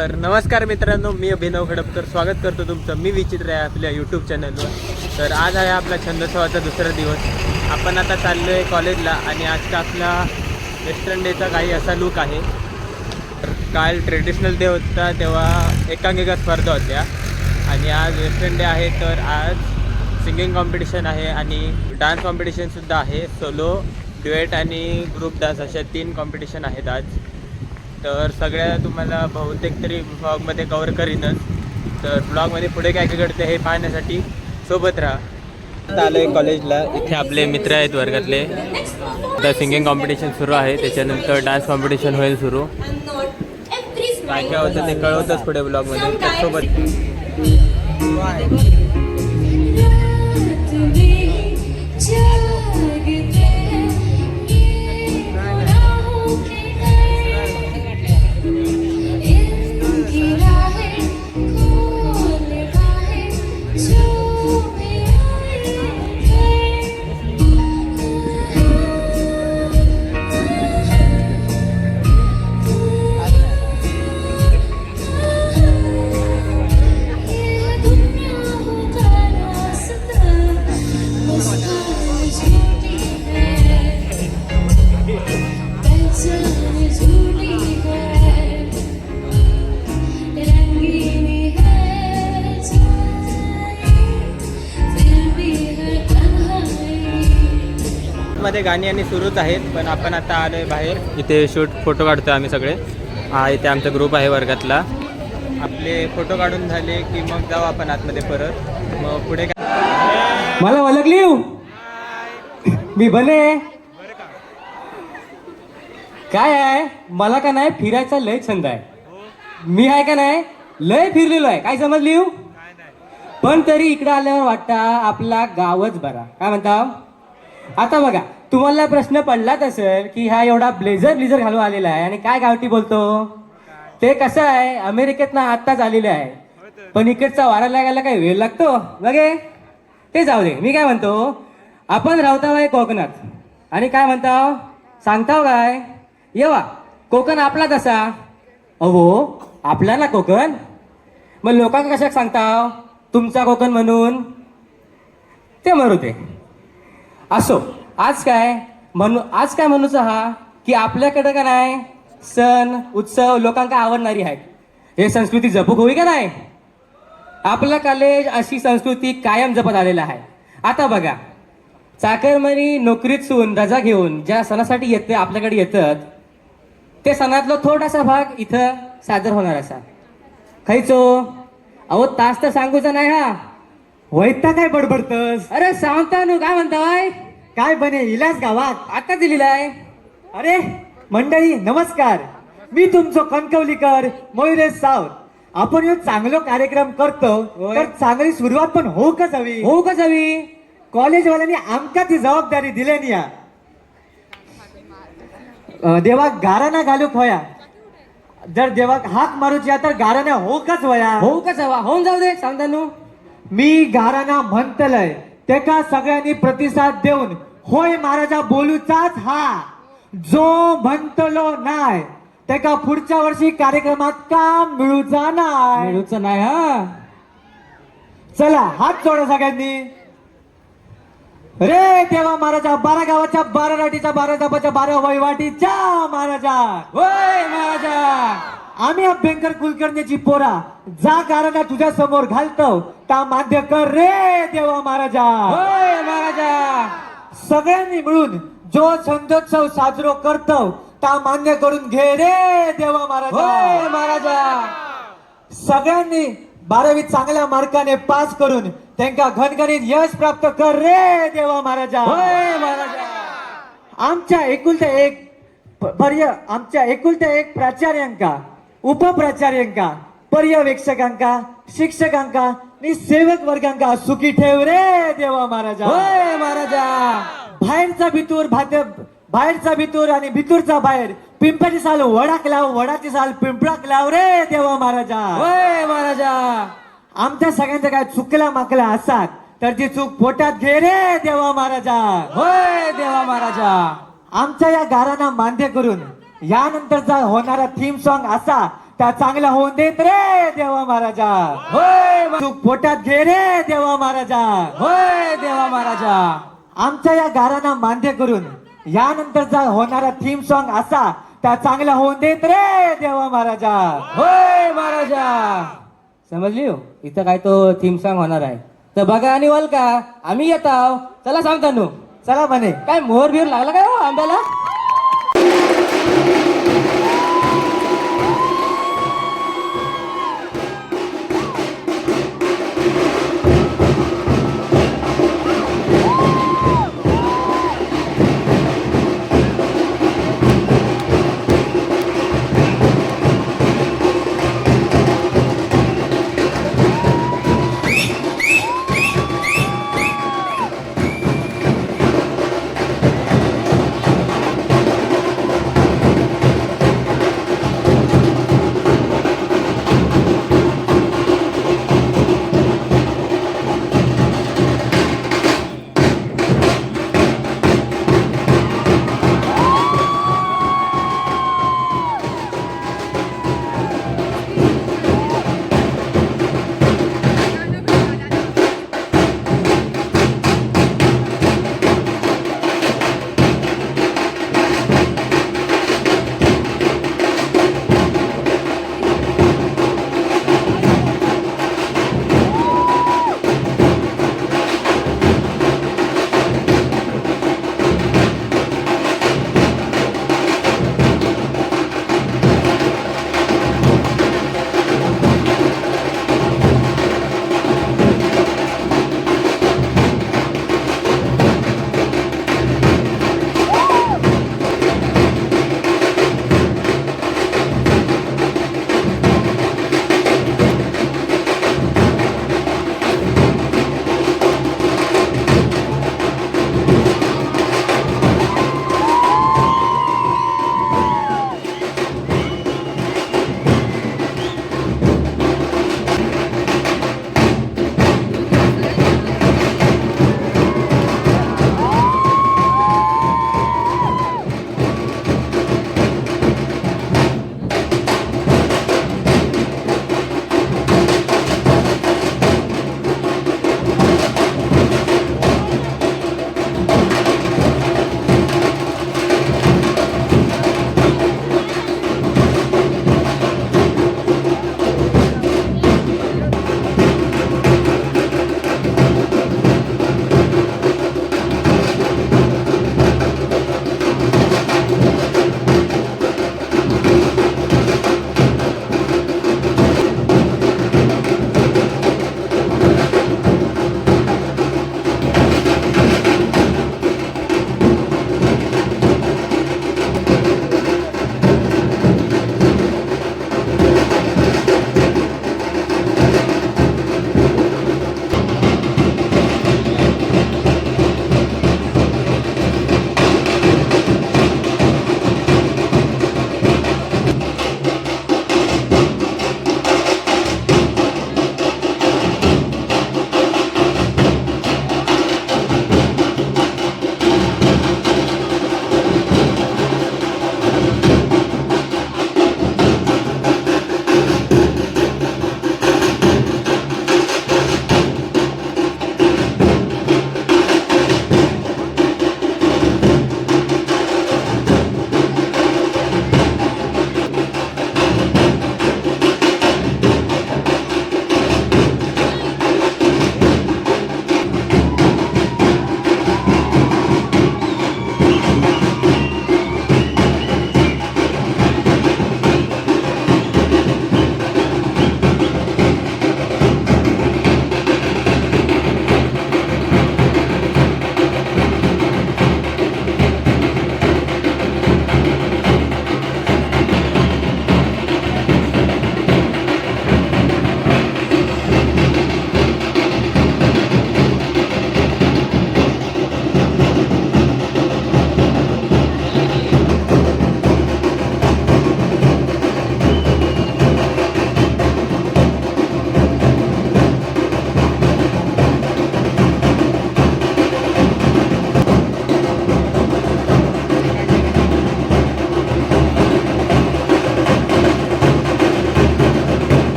तर नमस्कार मित्रांनो, मी अभिनव खडपकर स्वागत करतो तुमचं मी विचित्र आहे आपल्या यूट्यूब चॅनलवर. तर आज आहे आपला छंदोत्सवाचा दुसरा दिवस. आपण आता चाललो आहे कॉलेजला आणि आजचा आपला वेस्टर्न डेचा काही असा लूक आहे. तर काल ट्रेडिशनल डे होता तेव्हा एकांकिका स्पर्धा होत्या आणि आज वेस्टर्न डे आहे. तर आज सिंगिंग कॉम्पिटिशन आहे आणि डान्स कॉम्पिटिशनसुद्धा आहे. सोलो, ड्युएट आणि ग्रुप डान्स अशा 3 कॉम्पिटिशन आहेत आज. तर सगळ्या तुम्हाला बहुतेक तरी ब्लॉगमध्ये कवर करीनच. तर ब्लॉगमध्ये पुढे काय काय घडते हे पाहण्यासाठी सोबत राहा. आता आलो आहे कॉलेजला. इथे आपले मित्र आहेत वर्गातले. आता सिंगिंग कॉम्पिटिशन सुरू आहे, त्याच्यानंतर डान्स कॉम्पिटिशन होईल सुरू. काय काय होतं ते कळवतच पुढे ब्लॉगमध्ये. त्यासोबत मध्ये गाणी आणि सुरूच आहेत. पण आपण आता आलो आहे बाहेर. इथे फोटो काढतो आम्ही सगळे. हा इथे आमचा ग्रुप आहे वर्गातला. आपले फोटो काढून झाले की मग जाऊ आपण आतमध्ये परत. मग पुढे काय मला ओळखली मी बने काय आहे. मला का नाही फिरायचा लय छंद आहे. मी आहे का नाही लय फिरलेलो आहे. काय समजली पण तरी इकडे आल्यावर वाटता आपला गावच बरा. काय म्हणता. आता बघा तुम्हाला प्रश्न पडलाच असेल की हा एवढा ब्लेझर घालून आलेला आहे आणि काय गावठी बोलतो. ते कसं आहे अमेरिकेतनं आत्ताच आलेलं आहे. पण इकडचा वारा लागायला काही वेळ लागतो बघे. ते जाऊ दे. मी काय म्हणतो आपण राहता आहे कोकणात आणि काय म्हणता सांगताव काय येवा कोकण आपला तसा. अहो आपला ना कोकण. मग लोकांना कशा सांगताव तुमचा कोकण म्हणून. ते मरू ते असो. आज काय म्हणूच हा की आपल्याकडे का नाही सण उत्सव लोकांना आवडणारी आहेत. हे संस्कृती जपूक होई का नाही. आपलं कॉलेज अशी संस्कृती कायम जपत आलेला आहे. आता बघा चाकरमानी नोकरीत सून रजा घेऊन ज्या सणासाठी येते आपल्याकडे येतात ते सणातला थोडासा भाग इथं सादर होणार असा. खायचो अहो तास तर सांगूचा नाही. हा वैता काय बडबडतस. अरे सांगता नू काय म्हणताय. काय बने इलास गावात आता दिलेला आहे. अरे मंडळी नमस्कार. मी तुमचं कणकवलीकर मयुरेश सावंत. आपण यो चांगलो कार्यक्रम करतो होय. तर चांगली सुरुवात पण होऊ का हवी. हो का जावी. कॉलेजवाल्यांनी आमका ती जबाबदारी दिली या. देवा गाराना घालूक होया. जर देवा हाक मारूच्या तर गाराना होकच वया. हो का जावा होऊन जाऊ दे सांगता नू. मी गाराना म्हणतलय तेका सगळ्यांनी प्रतिसाद देऊन होय महाराजा बोलूचाच हा. जो म्हणतलो नाही तेका पुढच्या वर्षी कार्यक्रमात काम मिळूचा नाही. मिळूचं नाही. हा चला हात जोडा सगळ्यांनी. रे देवा महाराजा 12 गावाच्या 12 राटीच्या 12 जापाच्या 12 वैवाटीच्या महाराजा. होय महाराजा. आम्ही अभ्यंकर कुलकर्णीची पोरा जा कारण तुझ्या समोर घालतो ता मान्य कर रे देवा महाराजा. होय महाराजा. सगळ्यांनी मिळून जो छंदोत्सव साजरो करतो ता मान्य करून घे रे देवा महाराजा. होय महाराजा. सगळ्यांनी 12वी चांगल्या मार्काने पास करून त्यांना घणघणीत यश प्राप्त कर रे देवा महाराजा. होय महाराजा. आमच्या एकुलत्या एक प्राचार्यांका उपप्राचार्यांका पर्यवेक्षकांका शिक्षकांका आणि सेवक वर्गांका सुखी ठेव रे देवा महाराजा. होय महाराजा. बाहेरचा भितूर आणि भितूरचा बाहेर पिंपळाची साल वडाक लाव वडाची साल पिंपळाक लाव रे देवा महाराजा. होय महाराजा. आमच्या सगळ्यांच्या काय चुकला माकला असतात तर ती चूक पोटात घे रे देवा महाराजा. होय देवा महाराजा. आमच्या या गारांना मान्य करून यानंतरचा होणारा थीम सॉन्ग असा त्या चांगल्या होऊन देत रे देवा महाराजा. होय तू पोटात घे रे देवा महाराजा. होय देवा महाराजा. आमच्या या गारांना मान्य करून यानंतरचा होणारा थीम सॉन्ग असा, त्या चांगल्या होऊन देत रे देवा महाराजा. होय महाराजा. समजली हो? इथं काय तो थीम सॉन्ग होणार आहे तर बघा आणि वल का आम्ही येत आहो. चला सांगतानू. चला म्हणे. काय मोहर बिहर लागला काय हो आंब्याला?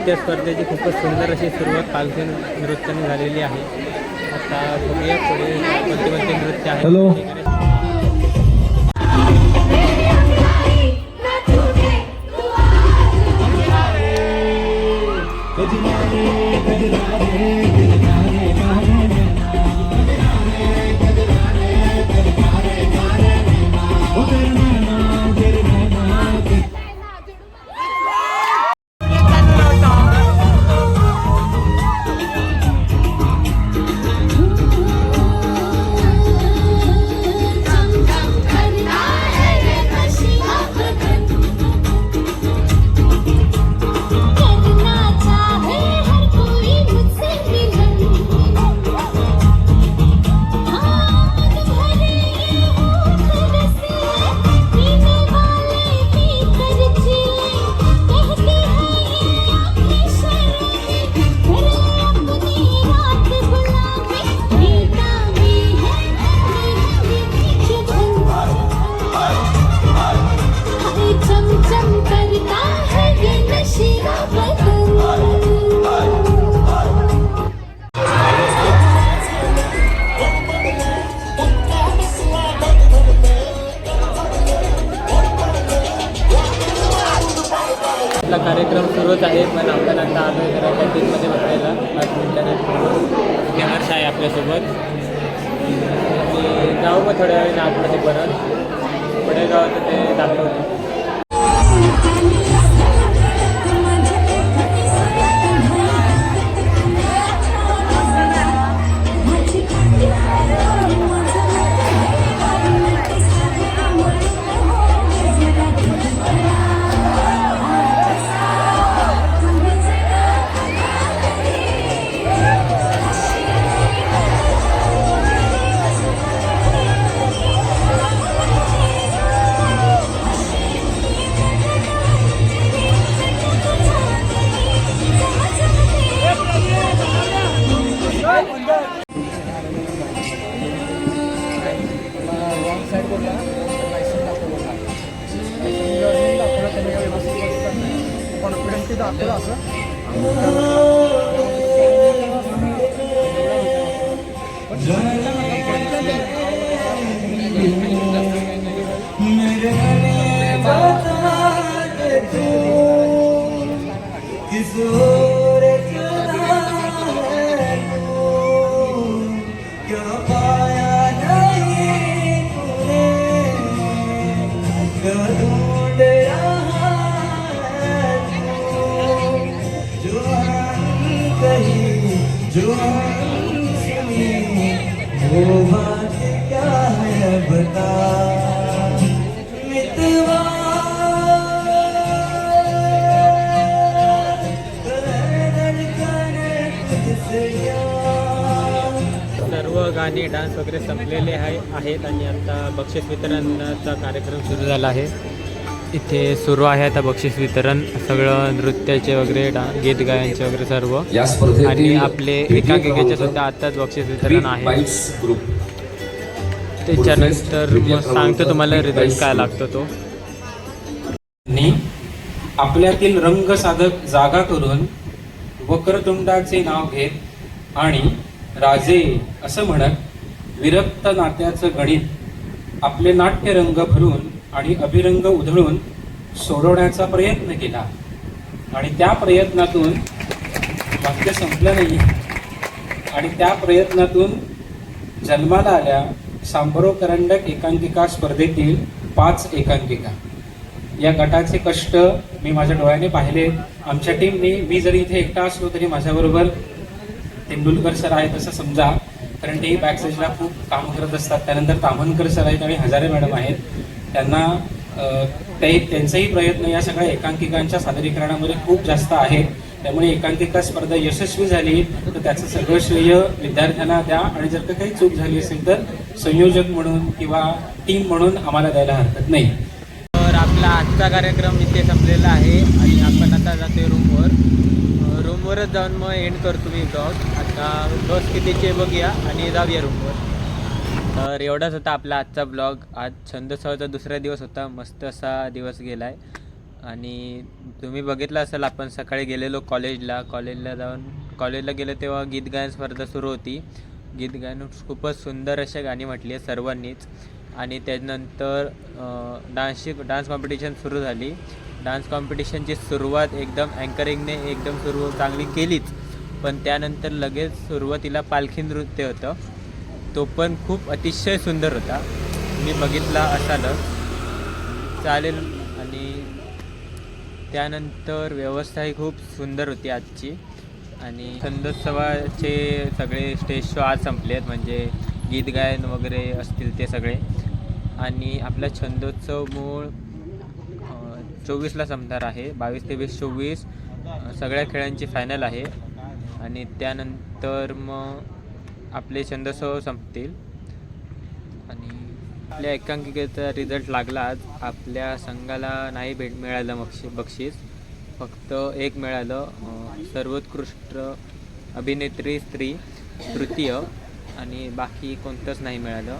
नृत्य स्पर्धेची खूपच सुंदर अशी सुरुवात पालखी नृत्याने झालेली आहे. आता बघूया पुढे कोणते कोणते नृत्य आहे. हॅलो. आपला कार्यक्रम सुरूच आहे, पण आपण आता आलो आहे जरा कॅन्टीनमध्ये बघायला 5 मिनिटाने हर्ष आहे आपल्यासोबत. आणि जाऊ मग थोड्या वेळेला आतमध्ये परत पुढे गावात ते दाखवतो. सर्व गाणी डान्स वगैरे संपलेले आहेत आणि आता बक्षीस वितरणाचा कार्यक्रम सुरू झाला आहे. इथे सुरू आहे आता बक्षीस वितरण, सगळं नृत्याचे वगैरे गीत गायनचे वगैरे सर्व. आणि आपले एकांकिकेचे सुद्धा आत्ताच बक्षीस वितरण आहे. त्याच्यानंतर मग सांगतो तुम्हाला रिझल्ट काय लागतो तो. आपल्यातील रंग साधक जागा करून वक्रतुंडाचे नाव घेत आणि राजे असं म्हणत विरक्त नात्याचं गणित आपले नाट्यरंग भरून आणि अभिरंग उधळून सोडवण्याचा प्रयत्न केला. आणि त्या प्रयत्नातून वाक्य संपलं नाही. आणि त्या प्रयत्नातून जन्माला आल्या सांबरो करंडक एकांकिका स्पर्धेतील 5 एकांकिका. या गटाचे कष्ट मी माझ्या डोळ्याने पाहिले. आमच्या टीमने, मी जरी इथे एकटा असलो तरी माझ्याबरोबर तेंडुलकर सर आहेत असं समजा, कारण ते बॅकस्टेजला खूप काम करत असतात. त्यानंतर ताम्हनकर सर आहेत आणि हजारे मॅडम आहेत. त्यांना त्यांचाही प्रयत्न या सगळ्या एकांकिकांच्या सादरीकरणामध्ये खूप जास्त आहे. त्यामुळे एकांकिका स्पर्धा यशस्वी झाली तर त्याचं सगळं श्रेय विद्यार्थ्यांना द्या. आणि जर काही चूक झाली असेल तर संयोजक म्हणून किंवा टीम म्हणून आम्हाला द्यायला हरकत नाही. तर आपला आजचा कार्यक्रम इथे संपलेला आहे आणि आपण आता जातोय रूमवरच जाऊन मग एंड करतो मी ब्लॉग. आता बस कितीचे बघूया आणि जाऊया रूमवर. तर एवढाच होता आपला आजचा ब्लॉग. आज छंद सहचा दुसरा दिवस होता. मस्त असा दिवस गेला आहे. आणि तुम्ही बघितलं असेल आपण सकाळी गेलेलो कॉलेजला गेलो तेव्हा गीत गायन स्पर्धा सुरू होती. गीत गायन खूपच सुंदर अशा गाणी म्हटली आहे सर्वांनीच. आणि त्यानंतर डान्स कॉम्पिटिशन सुरू झाली. डान्स कॉम्पिटिशनची सुरुवात एकदम अँकरिंगने एकदम सुरू चांगली केलीच, पण त्यानंतर लगेच सुरुवातीला पालखी नृत्य होतं. तो पण खूप अतिशय सुंदर होता. मी बघितला असालच. चालेल. आणि त्यानंतर व्यवस्थाही खूप सुंदर होती आजची. आणि छंदोत्सवाचे सगळे स्टेज शो आज संपले आहेत, म्हणजे गीत गायन वगैरे असतील ते सगळे. आणि आपला छंदोत्सव मूळ 24ला संपणार आहे. 22, 23, 24 सगळ्या खेळांची फायनल आहे. आणि त्यानंतर मग आपले छंदोत्सव संपतील. आणि आपल्या एकांकिकेचा रिझल्ट लागला आज. आपल्या संघाला नाही मिळालं बक्षीस, फक्त एक मिळालं. सर्वोत्कृष्ट अभिनेत्री स्त्री तृतीय, आणि बाकी कोणतंच नाही मिळालं.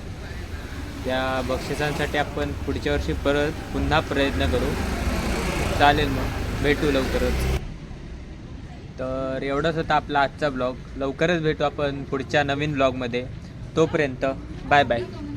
त्या बक्षिसांसाठी आपण पुढच्या वर्षी पुन्हा प्रयत्न करू. चालेल, मग भेटू लवकरच. तर एवढंच होता आपला आजचा ब्लॉग. लवकरच भेटू आपण पुढच्या नवीन ब्लॉगमध्ये. तोपर्यंत बाय बाय.